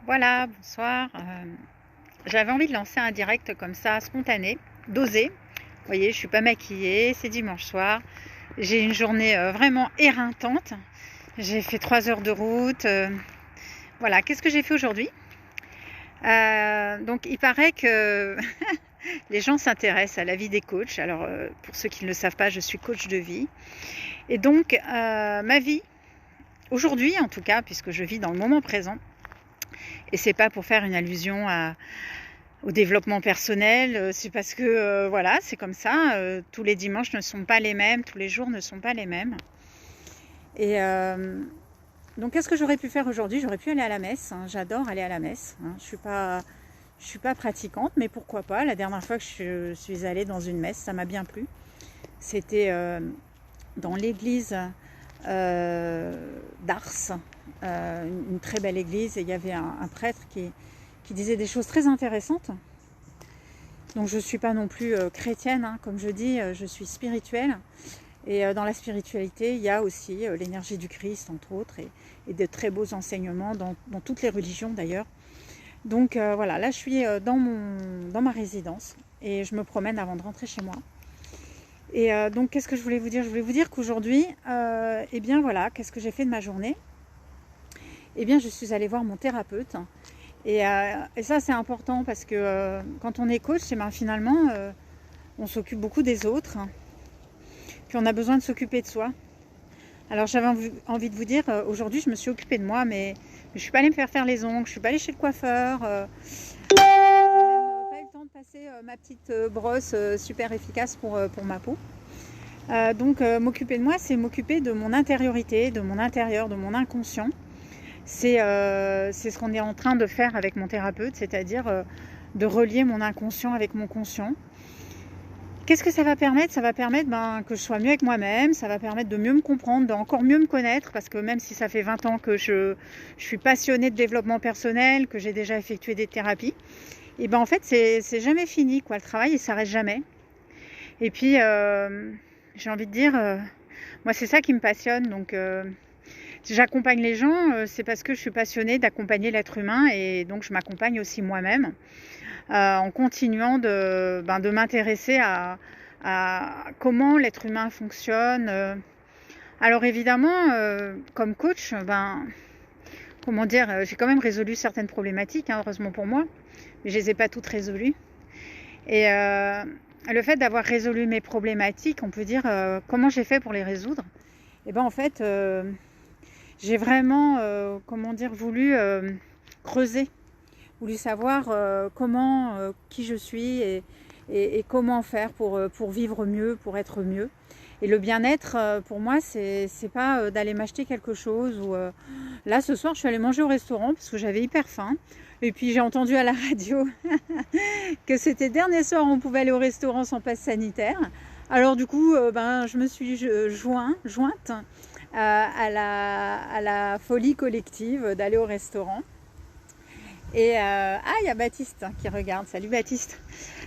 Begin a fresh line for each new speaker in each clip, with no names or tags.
Voilà, bonsoir. J'avais envie de lancer un direct comme ça, spontané, d'oser. Vous voyez, je suis pas maquillée, c'est dimanche soir. J'ai une journée vraiment éreintante. J'ai fait 3 heures de route. Voilà, qu'est-ce que j'ai fait aujourd'hui? Donc, il paraît que les gens s'intéressent à la vie des coachs. Alors, pour ceux qui ne le savent pas, je suis coach de vie. Et donc, ma vie, aujourd'hui en tout cas, puisque je vis dans le moment présent, et c'est pas pour faire une allusion au développement personnel, c'est parce que voilà, c'est comme ça, tous les dimanches ne sont pas les mêmes, tous les jours ne sont pas les mêmes. Et donc qu'est-ce que j'aurais pu faire aujourd'hui? J'aurais pu aller à la messe, hein. J'adore aller à la messe, hein. Je suis pas pratiquante, mais pourquoi pas. La dernière fois que je suis allée dans une messe, ça m'a bien plu. C'était dans l'église d'Ars, une très belle église, et il y avait un prêtre qui disait des choses très intéressantes. Donc je ne suis pas non plus chrétienne, hein, comme je dis, je suis spirituelle. Et dans la spiritualité, il y a aussi l'énergie du Christ, entre autres, et de très beaux enseignements dans toutes les religions d'ailleurs. Donc voilà, là je suis dans ma résidence et je me promène avant de rentrer chez moi. Et donc qu'est-ce que je voulais vous dire? Je voulais vous dire qu'aujourd'hui, eh bien voilà, qu'est-ce que j'ai fait de ma journée? Eh bien je suis allée voir mon thérapeute. Et ça c'est important parce que quand on est coach, eh bien, finalement on s'occupe beaucoup des autres. Puis on a besoin de s'occuper de soi. Alors j'avais envie de vous dire, aujourd'hui je me suis occupée de moi, mais je ne suis pas allée me faire les ongles, je ne suis pas allée chez le coiffeur. J'ai même pas eu le temps de passer ma petite brosse super efficace pour ma peau. Donc m'occuper de moi, c'est m'occuper de mon intériorité, de mon intérieur, de mon inconscient. C'est ce qu'on est en train de faire avec mon thérapeute, c'est-à-dire de relier mon inconscient avec mon conscient. Qu'est-ce que ça va permettre? Ça va permettre que je sois mieux avec moi-même, ça va permettre de mieux me comprendre, d'encore mieux me connaître, parce que même si ça fait 20 ans que je suis passionnée de développement personnel, que j'ai déjà effectué des thérapies, et ben en fait c'est jamais fini, quoi. Le travail il s'arrête jamais. Et puis j'ai envie de dire, moi c'est ça qui me passionne, donc si j'accompagne les gens, c'est parce que je suis passionnée d'accompagner l'être humain, et donc je m'accompagne aussi moi-même. En continuant de m'intéresser à comment l'être humain fonctionne. Alors évidemment, comme coach, comment dire, j'ai quand même résolu certaines problématiques, hein, heureusement pour moi, mais je ne les ai pas toutes résolues. Et le fait d'avoir résolu mes problématiques, on peut dire comment j'ai fait pour les résoudre. Et en fait, j'ai vraiment, comment dire, voulu creuser, voulu savoir comment, qui je suis et comment faire pour vivre mieux, pour être mieux. Et le bien-être, pour moi, c'est pas d'aller m'acheter quelque chose. Ou là, ce soir, je suis allée manger au restaurant parce que j'avais hyper faim. Et puis, j'ai entendu à la radio que c'était le dernier soir où on pouvait aller au restaurant sans passe sanitaire. Alors du coup, je me suis jointe à la folie collective d'aller au restaurant. Et il y a Baptiste qui regarde. Salut Baptiste.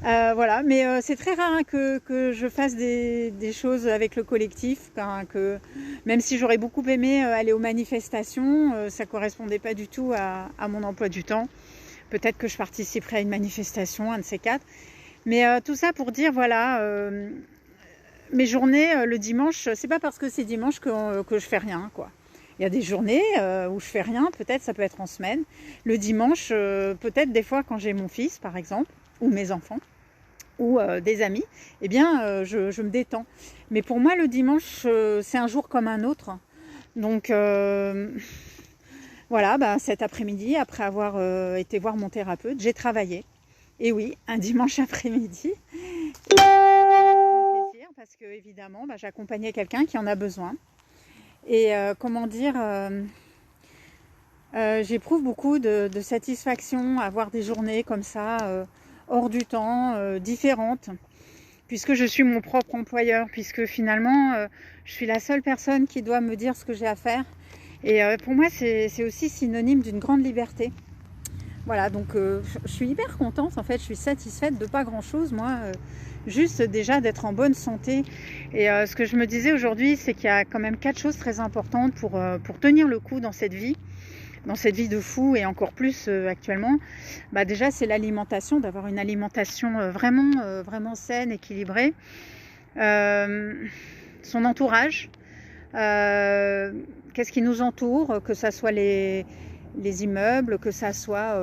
Voilà, mais c'est très rare, hein, que je fasse des choses avec le collectif, que même si j'aurais beaucoup aimé aller aux manifestations, ça correspondait pas du tout à mon emploi du temps. Peut-être que je participerai à une manifestation, un de ces quatre. Mais tout ça pour dire, voilà, mes journées le dimanche, c'est pas parce que c'est dimanche que je fais rien, quoi. Il y a des journées où je fais rien, peut-être ça peut être en semaine. Le dimanche, peut-être des fois quand j'ai mon fils par exemple, ou mes enfants, ou des amis, eh bien je me détends. Mais pour moi le dimanche, c'est un jour comme un autre. Donc voilà, cet après-midi, après avoir été voir mon thérapeute, j'ai travaillé. Et oui, un dimanche après-midi. Plaisir parce que évidemment, j'accompagnais quelqu'un qui en a besoin. Et comment dire, j'éprouve beaucoup de satisfaction à avoir des journées comme ça, hors du temps, différentes, puisque je suis mon propre employeur, puisque finalement, je suis la seule personne qui doit me dire ce que j'ai à faire. Et pour moi, c'est aussi synonyme d'une grande liberté. Voilà, donc je suis hyper contente, en fait, je suis satisfaite de pas grand-chose, moi, juste déjà d'être en bonne santé. Et ce que je me disais aujourd'hui, c'est qu'il y a quand même 4 choses très importantes pour tenir le coup dans cette vie. dans cette vie de fou et encore plus actuellement, bah déjà c'est l'alimentation, d'avoir une alimentation vraiment saine, équilibrée. Son entourage, qu'est-ce qui nous entoure, que ça soit les immeubles, que ça soit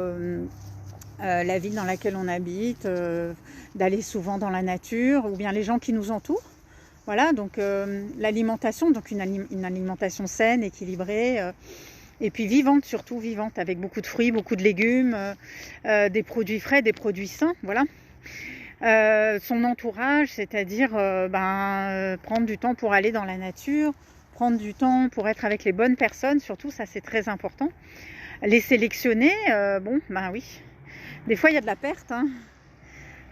la ville dans laquelle on habite, d'aller souvent dans la nature, ou bien les gens qui nous entourent. Voilà, donc l'alimentation, donc une alimentation saine, équilibrée, et puis vivante, surtout vivante, avec beaucoup de fruits, beaucoup de légumes, des produits frais, des produits sains, voilà. Son entourage, c'est-à-dire prendre du temps pour aller dans la nature, prendre du temps pour être avec les bonnes personnes, surtout, ça c'est très important. Les sélectionner, oui, des fois il y a de la perte, hein.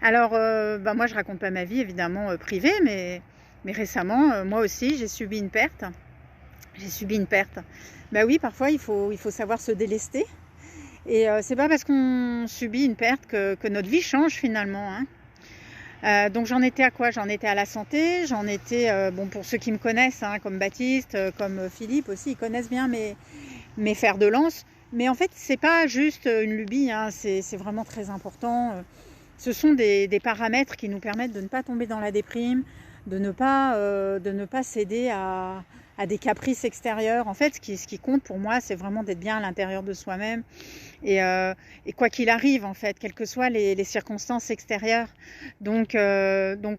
Alors, moi je raconte pas ma vie évidemment privée, mais récemment, moi aussi j'ai subi une perte. Bah oui, parfois il faut savoir se délester. Et c'est pas parce qu'on subit une perte que notre vie change finalement, hein. Donc j'en étais à quoi? J'en étais à la santé, j'en étais, pour ceux qui me connaissent, hein, comme Baptiste, comme Philippe aussi, ils connaissent bien mes fers de lance. Mais en fait, c'est pas juste une lubie, hein, c'est vraiment très important. Ce sont des paramètres qui nous permettent de ne pas tomber dans la déprime, de ne pas céder à des caprices extérieurs. En fait, ce qui compte pour moi, c'est vraiment d'être bien à l'intérieur de soi-même. Et quoi qu'il arrive, en fait, quelles que soient les circonstances extérieures. Donc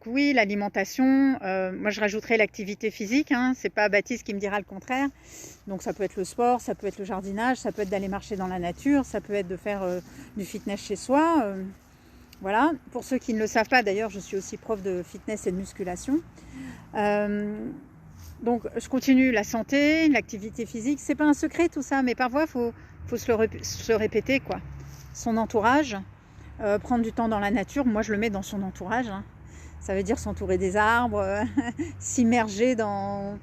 oui, l'alimentation, moi je rajouterais l'activité physique, hein, c'est pas Baptiste qui me dira le contraire. Donc ça peut être le sport, ça peut être le jardinage, ça peut être d'aller marcher dans la nature, ça peut être de faire du fitness chez soi. Voilà, pour ceux qui ne le savent pas, d'ailleurs, je suis aussi prof de fitness et de musculation. Donc, je continue la santé, l'activité physique. C'est pas un secret tout ça, mais parfois, faut se répéter, quoi. Son entourage, prendre du temps dans la nature. Moi, je le mets dans son entourage, hein. Ça veut dire s'entourer des arbres, s'immerger dans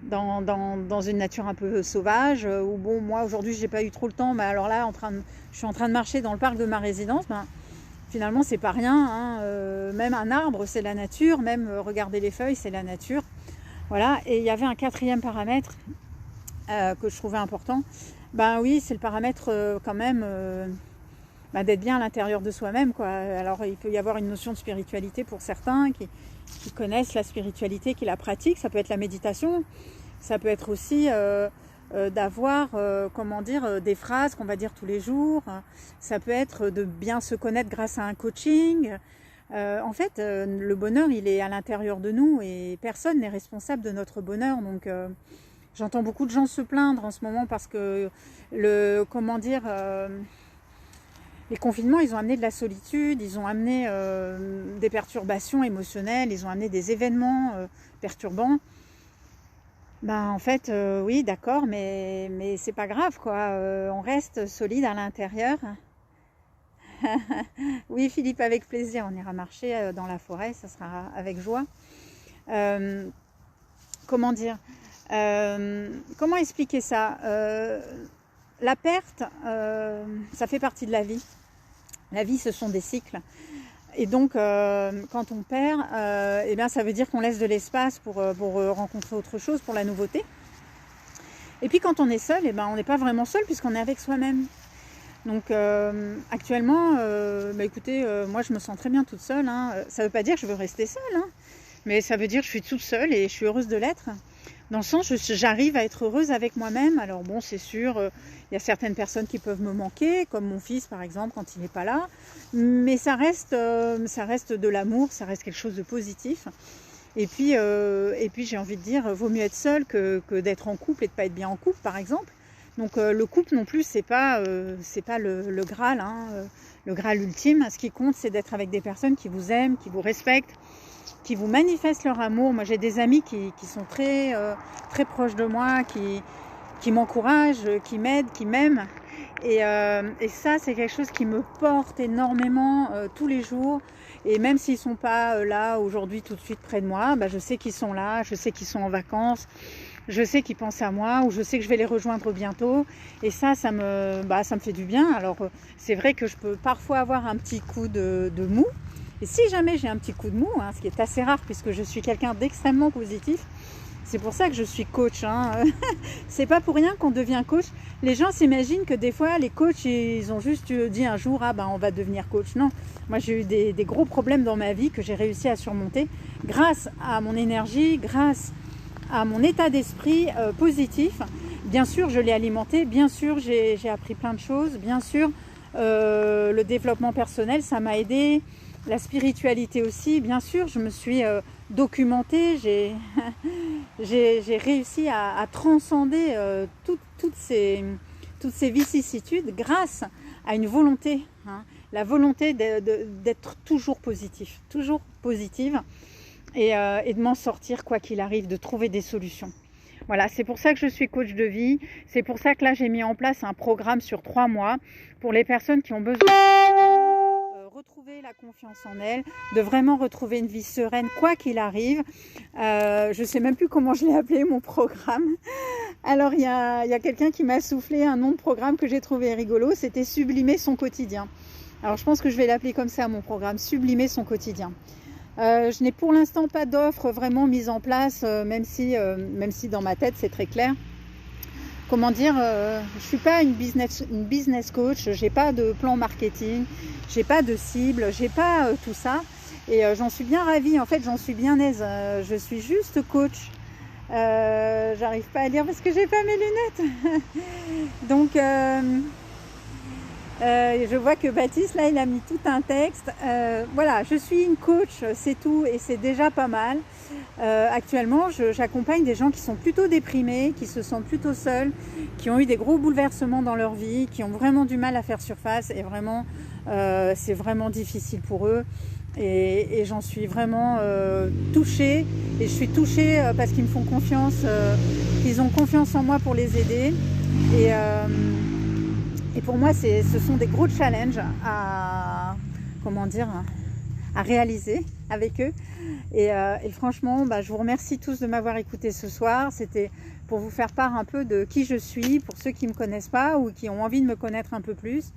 une nature un peu sauvage. Ou bon, moi, aujourd'hui, j'ai pas eu trop le temps, mais alors là, je suis en train de marcher dans le parc de ma résidence. Finalement, c'est pas rien, hein. Même un arbre, c'est la nature. Même regarder les feuilles, c'est la nature. Voilà. Et il y avait un quatrième paramètre que je trouvais important. Oui, c'est le paramètre quand même d'être bien à l'intérieur de soi-même, quoi. Alors, il peut y avoir une notion de spiritualité pour certains qui connaissent la spiritualité, qui la pratiquent. Ça peut être la méditation. Ça peut être aussi d'avoir des phrases qu'on va dire tous les jours. Ça peut être de bien se connaître grâce à un coaching. En fait, le bonheur, il est à l'intérieur de nous et personne n'est responsable de notre bonheur. Donc j'entends beaucoup de gens se plaindre en ce moment parce que les confinements, ils ont amené de la solitude, ils ont amené des perturbations émotionnelles, ils ont amené des événements perturbants. En fait, oui, d'accord, mais c'est pas grave, quoi. On reste solide à l'intérieur. Oui, Philippe, avec plaisir. On ira marcher dans la forêt, ça sera avec joie. Comment dire? Comment expliquer ça? La perte, ça fait partie de la vie. La vie, ce sont des cycles. Et donc, quand on perd, ça veut dire qu'on laisse de l'espace pour rencontrer autre chose, pour la nouveauté. Et puis, quand on est seul, on n'est pas vraiment seul puisqu'on est avec soi-même. Donc, actuellement, écoutez, moi, je me sens très bien toute seule, hein. Ça ne veut pas dire que je veux rester seule, hein, mais ça veut dire que je suis toute seule et je suis heureuse de l'être. Dans le sens, j'arrive à être heureuse avec moi-même. Alors bon, c'est sûr, il y a certaines personnes qui peuvent me manquer, comme mon fils par exemple quand il n'est pas là. Mais ça reste de l'amour, ça reste quelque chose de positif. Et puis j'ai envie de dire, vaut mieux être seul que d'être en couple et de ne pas être bien en couple par exemple. Donc le couple non plus, c'est pas le Graal, hein, le Graal ultime. Ce qui compte, c'est d'être avec des personnes qui vous aiment, qui vous respectent, qui vous manifestent leur amour. Moi, j'ai des amis qui sont très proches de moi, qui m'encouragent, qui m'aident, qui m'aiment. Et ça, c'est quelque chose qui me porte énormément tous les jours. Et même s'ils ne sont pas là aujourd'hui tout de suite près de moi, je sais qu'ils sont là, je sais qu'ils sont en vacances, je sais qu'ils pensent à moi, ou je sais que je vais les rejoindre bientôt. Et ça me fait du bien. Alors, c'est vrai que je peux parfois avoir un petit coup de mou. Et si jamais j'ai un petit coup de mou, hein, ce qui est assez rare puisque je suis quelqu'un d'extrêmement positif, C'est pour ça que je suis coach, hein. C'est pas pour rien qu'on devient coach. Les gens s'imaginent que des fois, les coachs, ils ont juste dit un jour, ah ben on va devenir coach. Non, moi j'ai eu des gros problèmes dans ma vie que j'ai réussi à surmonter grâce à mon énergie, grâce à mon état d'esprit positif. Bien sûr, je l'ai alimenté, bien sûr, j'ai appris plein de choses, bien sûr, le développement personnel, ça m'a aidé, la spiritualité aussi, bien sûr, je me suis documentée, j'ai réussi à transcender toutes ces vicissitudes grâce à une volonté, hein, la volonté d'être toujours positive et de m'en sortir quoi qu'il arrive, de trouver des solutions. Voilà, c'est pour ça que je suis coach de vie, c'est pour ça que là j'ai mis en place un programme sur 3 mois pour les personnes qui ont besoin de retrouver la confiance en elles, de vraiment retrouver une vie sereine quoi qu'il arrive. Je ne sais même plus comment je l'ai appelé mon programme. Alors il y a quelqu'un qui m'a soufflé un nom de programme que j'ai trouvé rigolo, c'était Sublimer son quotidien. Alors je pense que je vais l'appeler comme ça mon programme, Sublimer son quotidien. Je n'ai pour l'instant pas d'offre vraiment mise en place, même si dans ma tête c'est très clair. Comment dire, je ne suis pas une business coach, je n'ai pas de plan marketing, je n'ai pas de cible, je n'ai pas tout ça. Et j'en suis bien ravie, en fait j'en suis bien aise, je suis juste coach. J'arrive pas à lire parce que j'ai pas mes lunettes. Donc je vois que Baptiste là il a mis tout un texte. Voilà, je suis une coach, c'est tout et c'est déjà pas mal. Actuellement j'accompagne des gens qui sont plutôt déprimés, qui se sentent plutôt seuls, qui ont eu des gros bouleversements dans leur vie, qui ont vraiment du mal à faire surface et vraiment c'est vraiment difficile pour eux. Et j'en suis vraiment touchée, et je suis touchée parce qu'ils me font confiance, qu'ils ont confiance en moi pour les aider. Et pour moi, ce sont des gros challenges à réaliser avec eux. Et franchement, je vous remercie tous de m'avoir écouté ce soir. C'était pour vous faire part un peu de qui je suis, pour ceux qui ne me connaissent pas ou qui ont envie de me connaître un peu plus.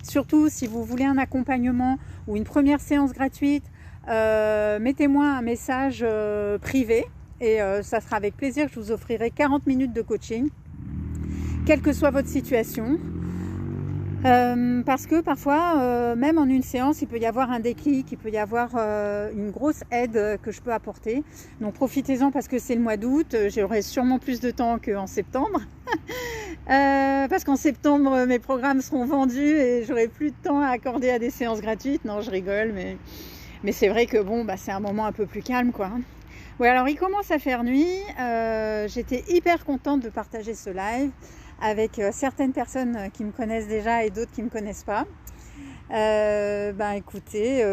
Surtout, si vous voulez un accompagnement ou une première séance gratuite, mettez-moi un message privé et ça sera avec plaisir que je vous offrirai 40 minutes de coaching, quelle que soit votre situation. Parce que parfois, même en une séance, il peut y avoir un déclic, il peut y avoir une grosse aide que je peux apporter. Donc profitez-en parce que c'est le mois d'août, j'aurai sûrement plus de temps qu'en septembre. Parce qu'en septembre, mes programmes seront vendus et j'aurai plus de temps à accorder à des séances gratuites. Non, je rigole, mais c'est vrai que bon, c'est un moment un peu plus calme, quoi. Ouais, alors il commence à faire nuit. J'étais hyper contente de partager ce live avec certaines personnes qui me connaissent déjà et d'autres qui ne me connaissent pas. Écoutez,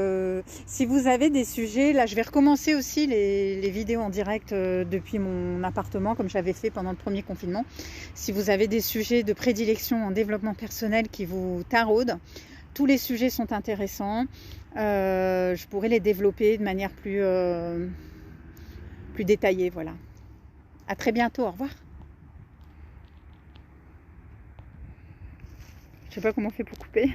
si vous avez des sujets, là je vais recommencer aussi les vidéos en direct depuis mon appartement comme j'avais fait pendant le premier confinement. Si vous avez des sujets de prédilection en développement personnel qui vous taraudent, tous les sujets sont intéressants. Je pourrais les développer de manière plus détaillée. Voilà. À très bientôt, au revoir. Je sais pas comment on fait pour couper.